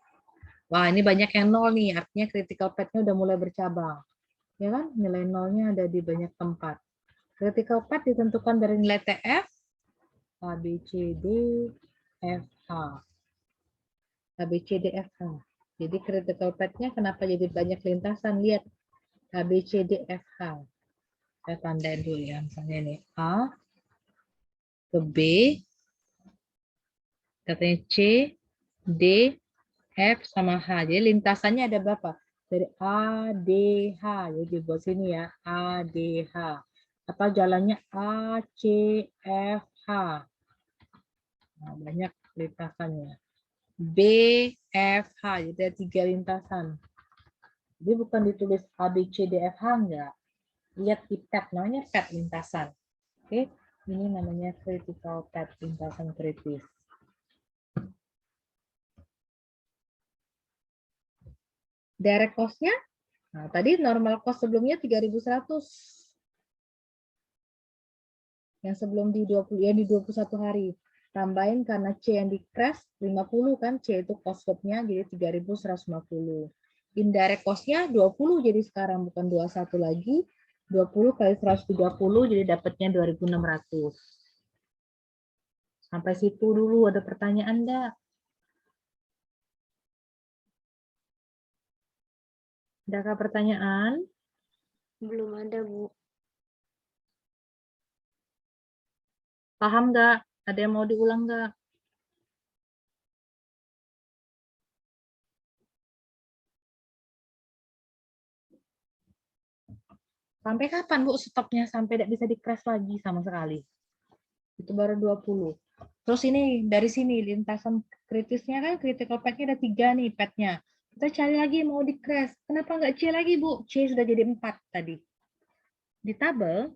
Speaker 1: Wah, ini banyak yang 0 nih, artinya critical path-nya udah mulai bercabang. Ya kan? Nilai 0-nya ada di banyak tempat. Critical path ditentukan dari nilai TF, A, B, C, D, F, H. A, B, C, D, F, H. Jadi critical path-nya kenapa jadi banyak lintasan? Lihat, A, B, C, D, F, H. Saya tandain dulu ya, misalnya ini A ke B, katanya C, D, F, sama H. Jadi lintasannya ada berapa? Dari A, D, H. Jadi buat sini ya, A, D, H. Atau jalannya A, C, F, H. Nah, banyak lintasannya. B, F, H. Jadi ada 3 lintasan. Jadi bukan ditulis A, B, C, D, F, H, enggak. Lihat di pad, namanya pad lintasan. Oke, ini namanya critical path, lintasan kritis. Direct cost-nya, nah tadi normal cost sebelumnya 3.100. Yang sebelum di 20 ya di 21 hari. Tambahin karena C yang di crash 50 kan, C itu cost scope-nya jadi 3.150. Indirect cost-nya 20 jadi sekarang bukan 21 lagi. 20 kali 130 jadi dapatnya 2.600. Sampai situ dulu, ada pertanyaan enggak? Adakah pertanyaan?
Speaker 3: Belum ada, Bu.
Speaker 1: Paham nggak? Ada yang mau diulang nggak? Sampai kapan, Bu, stopnya? Sampai tidak bisa di-crash lagi sama sekali. Itu baru 20. Terus ini, dari sini, lintasan kritisnya kan, critical path-nya ada 3 nih, path-nya. Kita cari lagi mau di-crash. Kenapa nggak C lagi, Bu? C sudah jadi 4 tadi. Di tabel,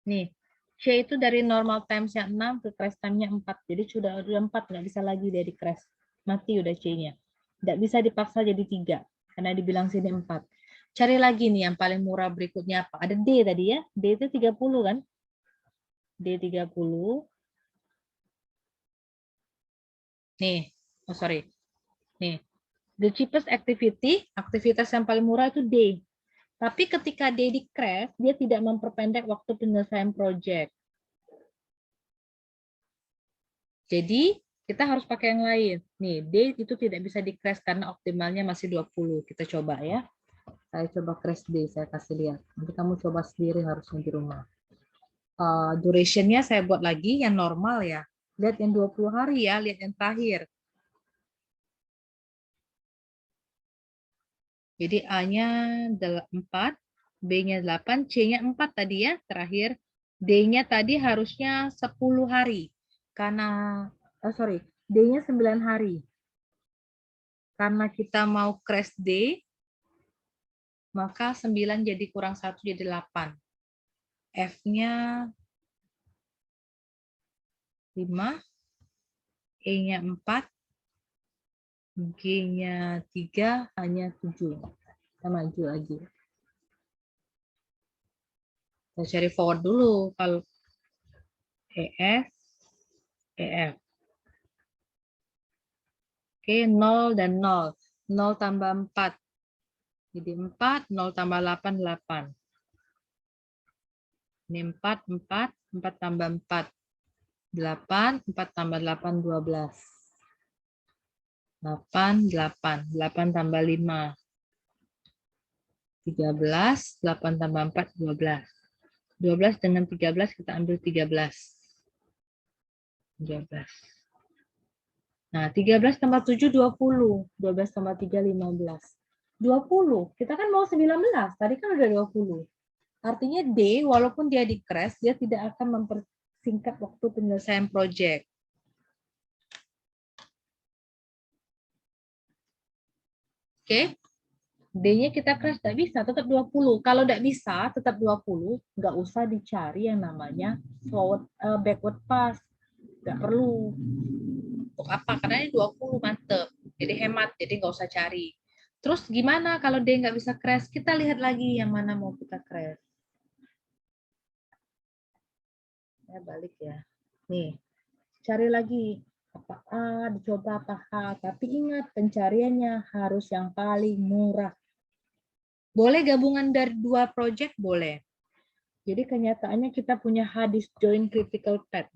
Speaker 1: nih, C itu dari normal times-nya 6 ke crash time-nya 4. Jadi sudah 4, nggak bisa lagi dia di-crash. Mati udah C-nya. Nggak bisa dipaksa jadi 3, karena dibilang sini 4. Cari lagi nih yang paling murah berikutnya apa? Ada D tadi ya. D itu 30 kan? D 30. Nih, oh sorry. Nih, the cheapest activity, aktivitas yang paling murah itu D. Tapi ketika D di crash, dia tidak memperpendek waktu penyelesaian project. Jadi, kita harus pakai yang lain. Nih, D itu tidak bisa di crash karena optimalnya masih 20. Kita coba ya. Saya coba crash D, saya kasih lihat. Nanti kamu coba sendiri harusnya di rumah. Duration-nya saya buat lagi yang normal ya. Lihat yang 20 hari ya, lihat yang terakhir. Jadi A-nya 4, B-nya 8, C-nya 4 tadi ya, terakhir. D-nya tadi harusnya 10 hari. Karena, D-nya 9 hari. Karena kita mau crash D, maka 9 jadi kurang 1 jadi 8. F-nya 5, E-nya 4, G-nya 3, hanya 7. Kita maju lagi. Kita cari forward dulu. Kalau EF. Oke, 0 dan 0. 0 tambah 4. Jadi 4, 0 tambah 8, 8. Ini 4, 4. 4 tambah 4. 8, 4 tambah 8, 12. 8, 8. 8 tambah 5. 13, 8 tambah 4, 12. 12 dengan 13 kita ambil 13. 13. Nah, 13 tambah 7, 20. 12 tambah 3, 15. 20. Kita kan mau 19. Tadi kan udah 20. Artinya D, walaupun dia di crash, dia tidak akan mempersingkat waktu penyelesaian proyek. Oke. D-nya kita crash tidak bisa, tetap 20. Kalau tidak bisa, tetap 20, nggak usah dicari yang namanya backward pass. Nggak perlu. Untuk apa? Karena ini 20, mantep. Jadi hemat, jadi nggak usah cari. Terus gimana kalau D nggak bisa crash? Kita lihat lagi yang mana mau kita crash. Saya balik ya. Nih, cari lagi. Apa A, dicoba apa H. Tapi ingat, pencariannya harus yang paling murah. Boleh gabungan dari 2 project? Boleh. Jadi kenyataannya kita punya hard disk join critical path.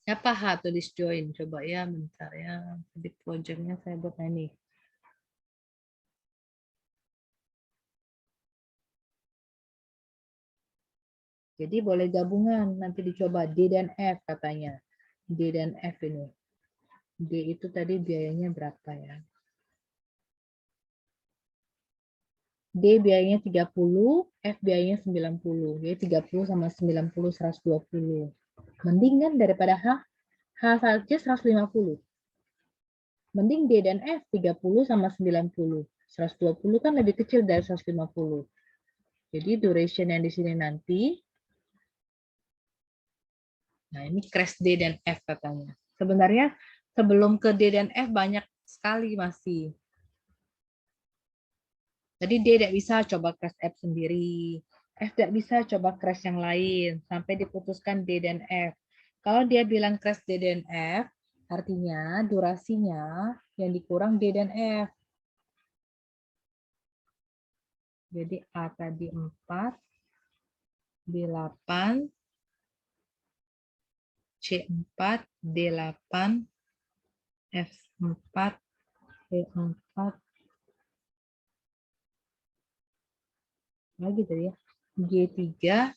Speaker 1: Siapa hard disk join? Coba ya, bentar ya. Di projectnya saya buat ini. Jadi boleh gabungan, nanti dicoba D dan F katanya. D dan F ini. D itu tadi biayanya berapa ya? D biayanya 30, F biayanya 90. Jadi 30 sama 90, 120. Mending kan daripada H? H saja 150. Mending D dan F 30 sama 90. 120 kan lebih kecil dari 150. Jadi duration yang di sini nanti, nah ini crash D dan F katanya. Sebenarnya sebelum ke D dan F banyak sekali masih. Jadi D tidak bisa coba crash F sendiri. F tidak bisa coba crash yang lain. Sampai diputuskan D dan F. Kalau dia bilang crash D dan F, artinya durasinya yang dikurang D dan F. Jadi A tadi 4, B 8, C 4, D 8, F 4, E 4, lagi tadi ya, G 3,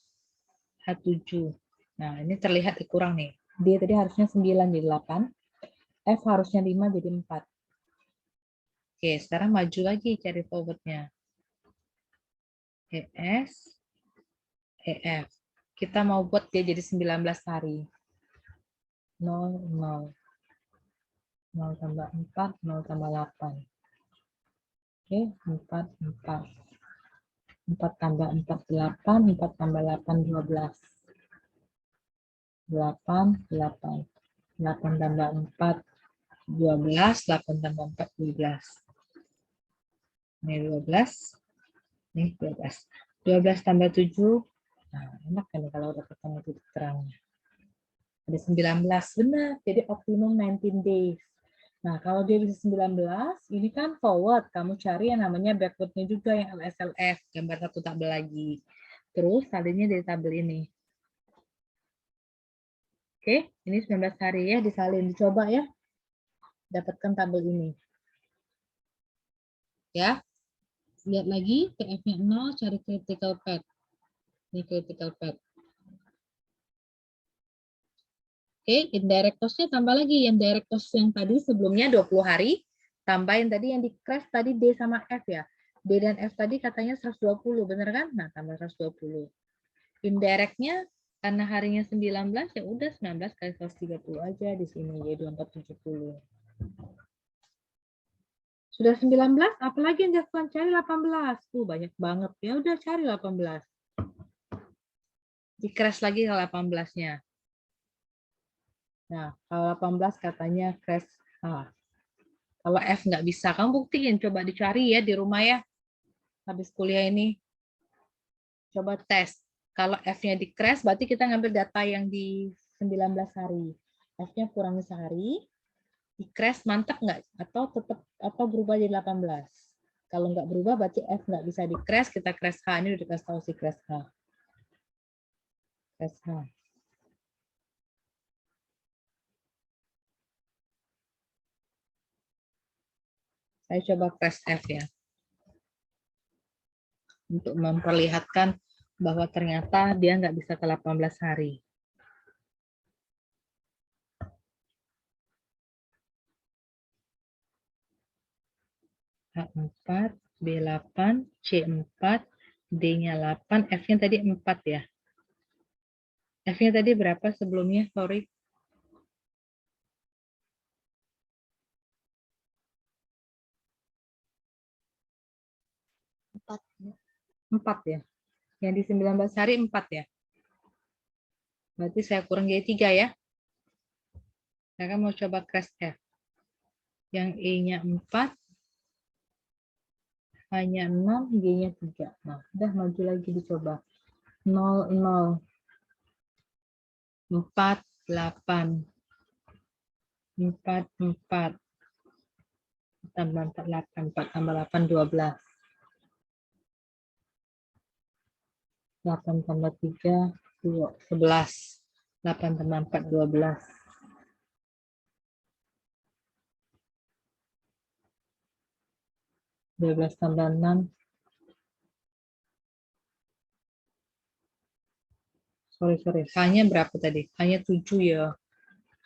Speaker 1: H 7. Nah, ini terlihat dikurang nih. D tadi harusnya 9 jadi 8, F harusnya 5 jadi 4. Oke, sekarang maju lagi cari forwardnya. ES, EF. Kita mau buat dia jadi 19 hari. 0, 0. 0 tambah 4, 0 tambah 8. Oke, 4, 4. 4 tambah 4, 8. 4 tambah 8, 12. 8, 8. 8 tambah 4, 12. 8 tambah 4, 12. Ini 12. Ini 12. 12 tambah 7. Nah, enak kan kalau udah ketemu titik terangnya. Ada 19, benar. Jadi optimum 19 days. Nah, kalau dia bisa 19, ini kan forward. Kamu cari yang namanya backward-nya juga, yang LSLF. Gambar satu tabel lagi. Terus salinnya dari tabel ini. Oke, ini 19 hari ya, disalin. Dicoba ya. Dapatkan tabel ini. Ya. Lihat lagi, TF-nya 0, cari critical path. Ini critical path. Oke, indirect cost-nya tambah lagi. Yang direct cost yang tadi sebelumnya 20 hari, tambahin tadi yang di crash tadi D sama F ya. D dan F tadi katanya 120, bener kan? Nah, tambah 120. Indirect-nya karena harinya 19, ya udah 19 kali 130 aja di sini, jadi 2470. Sudah 19, apalagi yang dilakukan? Cari 18. Banyak banget. Ya udah cari 18. Di crash lagi ke 18-nya. Nah, kalau 18 katanya crash H. Kalau F nggak bisa, kamu buktiin. Coba dicari ya di rumah ya. Habis kuliah ini. Coba tes. Kalau F-nya di crash, berarti kita ngambil data yang di 19 hari. F-nya kurang sehari. Di crash mantap nggak? Atau tetap atau berubah jadi 18? Kalau nggak berubah, berarti F nggak bisa di crash. Kita crash H. Ini udah dikasih tahu si crash H. Crash H. Saya coba crash F ya. Untuk memperlihatkan bahwa ternyata dia nggak bisa ke 18 hari. H4, B8, C4, D-nya 8, F-nya tadi 4 ya. F-nya tadi berapa sebelumnya? Sorry. 4 ya. Yang di 19 hari 4 ya. Berarti saya kurang jadi 3 ya. Saya kan mau coba crash F. Yang E-nya 4, H-nya 6, G-nya 3. Nah, udah maju lagi dicoba. 0, 0, 4, 8, 4, 4. Tambah 4, 8. 4 tambah 8, 12. 8 tambah 3, 11. 8 tambah 4, 12. 12 tambah 6. Sorry. Hanya berapa tadi? Hanya 7 ya.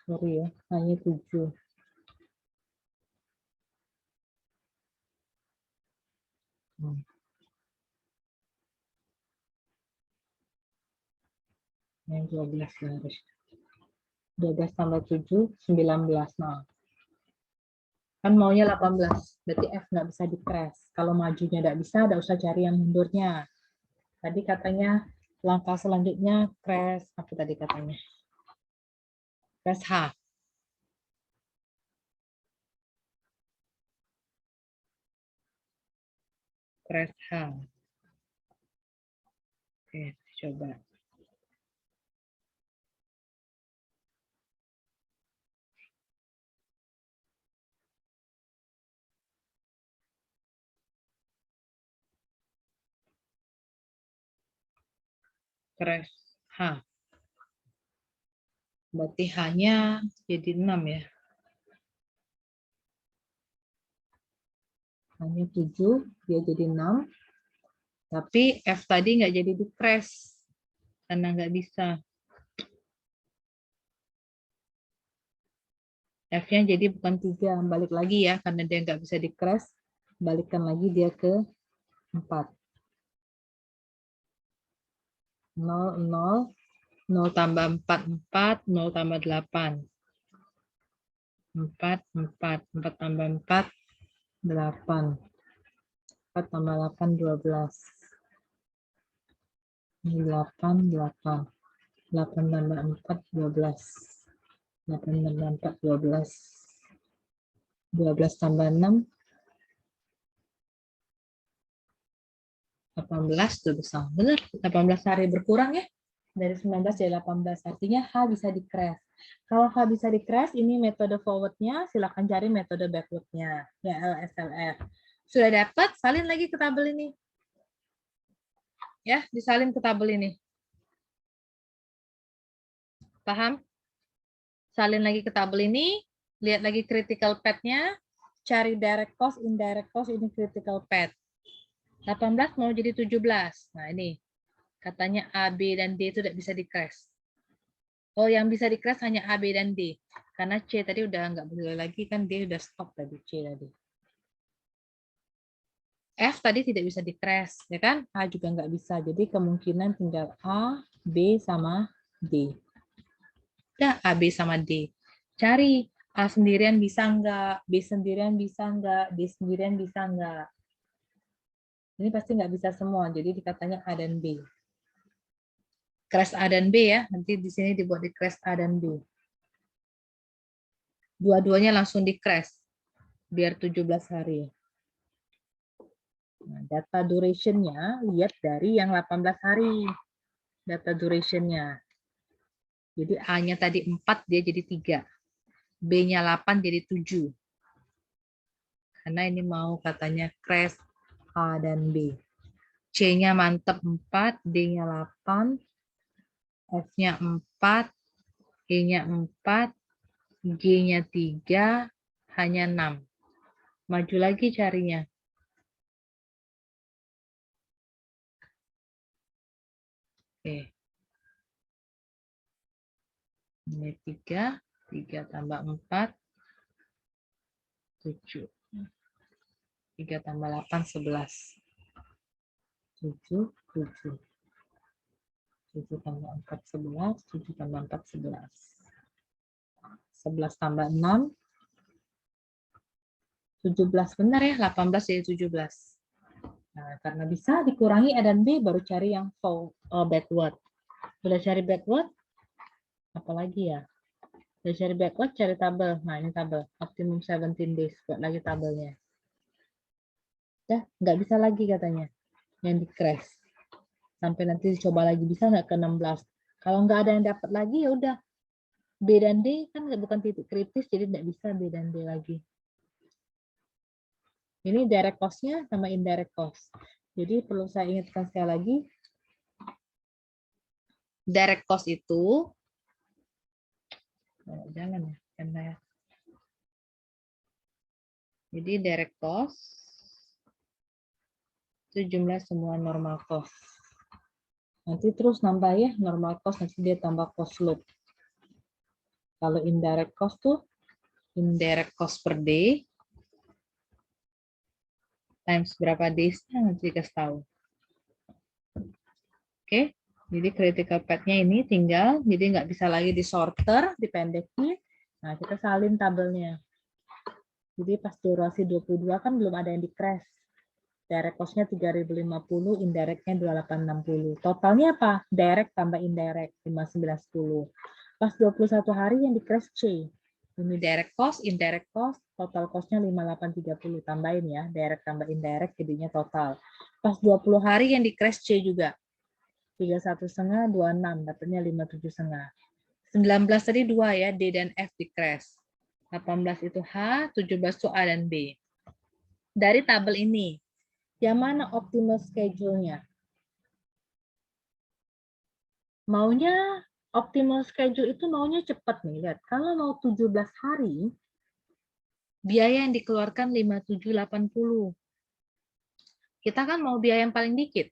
Speaker 1: Sorry ya. Hanya 7. Yang 12 ya harus. 12 tambah 7, 19. Nah, kan maunya 18. Berarti F nggak bisa di crash. Kalau majunya nggak bisa, nggak usah cari yang mundurnya. Tadi katanya langkah selanjutnya crash. Apa tadi katanya? Crash H. Crash H. Oke, coba. Crash H. Berarti H-nya jadi 6 ya. Hanya 7, dia jadi 6. Tapi F tadi nggak jadi di crash. Karena nggak bisa. F-nya jadi bukan 3. Balik lagi ya, karena dia nggak bisa di crash. Balikkan lagi dia ke 4. 0, 0. 0 tambah 4, 4. 0 tambah 8. 4, 4. 4 tambah 4, 8. 4 tambah 8, 12. 8, 8. 8 tambah 4, 12. 8 tambah 4, 12. 12 tambah 6, 18 tuh bisa. Benar, 18 hari berkurang ya. Dari 19 jadi 18. Artinya H bisa di crash. Kalau H bisa di crash, ini metode forward-nya, silakan cari metode backward-nya. Ya, LSLF. Sudah dapat, salin lagi ke tabel ini. Ya, disalin ke tabel ini. Paham? Salin lagi ke tabel ini, lihat lagi critical path-nya, cari direct cost, indirect cost, ini critical path. 18 mau jadi 17. Nah, ini. Katanya A, B, dan D itu tidak bisa di-crash. Oh, yang bisa di-crash hanya A, B, dan D. Karena C tadi udah nggak boleh lagi, kan D udah stop tadi, C tadi. F tadi tidak bisa di-crash, ya kan? A juga nggak bisa. Jadi kemungkinan tinggal A, B, sama D. Udah, A, B, sama D. Cari A sendirian bisa nggak? B sendirian bisa nggak? D sendirian bisa nggak? Ini pasti nggak bisa semua, jadi dikatanya A dan B. Crash A dan B ya, nanti di sini dibuat di crash A dan B. Dua-duanya langsung di crash, biar 17 hari. Nah, data duration-nya lihat dari yang 18 hari. Data duration-nya. Jadi A-nya tadi 4, dia jadi 3. B-nya 8 jadi 7. Karena ini mau katanya crash A dan B. C-nya mantep 4, D-nya 8, F-nya 4, E-nya 4, G-nya 3, hanya 6. Maju lagi carinya. Oke. Ini 3, 3 tambah 4, 7. 3 tambah 8, 11. 7, 7. 7 tambah 4, 11. 7 tambah 4, 11. 11 tambah 6. 17 benar ya, 18 jadi 17. Nah, karena bisa dikurangi A dan B, baru cari yang backward. Sudah cari backward? Apalagi ya? Sudah cari backward, cari tabel. Nah, ini tabel. Optimum 17 days. Buat lagi tabelnya. Dah, nggak bisa lagi katanya. Yang di crash. Sampai nanti dicoba lagi, bisa nggak ke 16. Kalau nggak ada yang dapat lagi, ya udah. B dan D kan bukan titik kritis, jadi nggak bisa B dan D lagi. Ini direct cost-nya sama indirect cost. Jadi perlu saya ingatkan sekali lagi, direct cost itu, jangan ya, kan saya. Jadi direct cost itu jumlah semua normal cost. Nanti terus nambah ya, normal cost, nanti dia tambah cost load. Kalau indirect cost tuh, indirect cost per day, times berapa days-nya nanti dikasih tahu. Oke, jadi critical path-nya ini tinggal, jadi nggak bisa lagi disorter, dipendekin. Nah, kita salin tabelnya. Jadi pas durasi 22 kan belum ada yang di crash. Direct cost-nya 3050, indirect-nya 2860. Totalnya apa? Direct tambah indirect 5910. Pas 21 hari yang di crash C. Ini direct cost, indirect cost, total cost-nya 5830. Tambahin ya, direct tambah indirect jadinya total. Pas 20 hari yang di crash C juga. 31,5, 26, dapatnya 57,5. 19 tadi 2 ya, D dan F di crash. 18 itu H, 17 itu A dan B. Dari tabel ini, yang mana optimal schedule-nya? Maunya optimal schedule itu maunya cepat nih, lihat. Kalau mau 17 hari, biaya yang dikeluarkan 5780. Kita kan mau biaya yang paling dikit.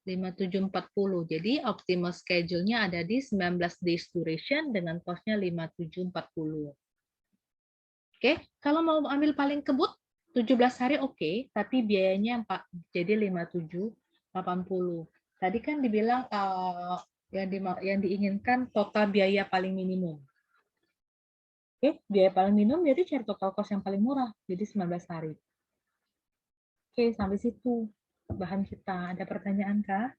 Speaker 1: 5740. Jadi optimal schedule-nya ada di 19 days duration dengan cost-nya 5740. Oke, kalau mau ambil paling kebut 17 hari oke, tapi biayanya jadi 5780. Tadi kan dibilang yang diinginkan total biaya paling minimum. Oke, biaya paling minimum jadi cari total cost yang paling murah, jadi 19 hari. Oke, sampai situ bahan kita. Ada pertanyaan kah?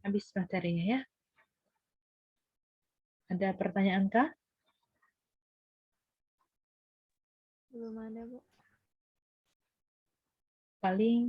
Speaker 1: Habis materinya ya. Ada pertanyaan kah?
Speaker 3: Belum ada, Bu.
Speaker 1: Paling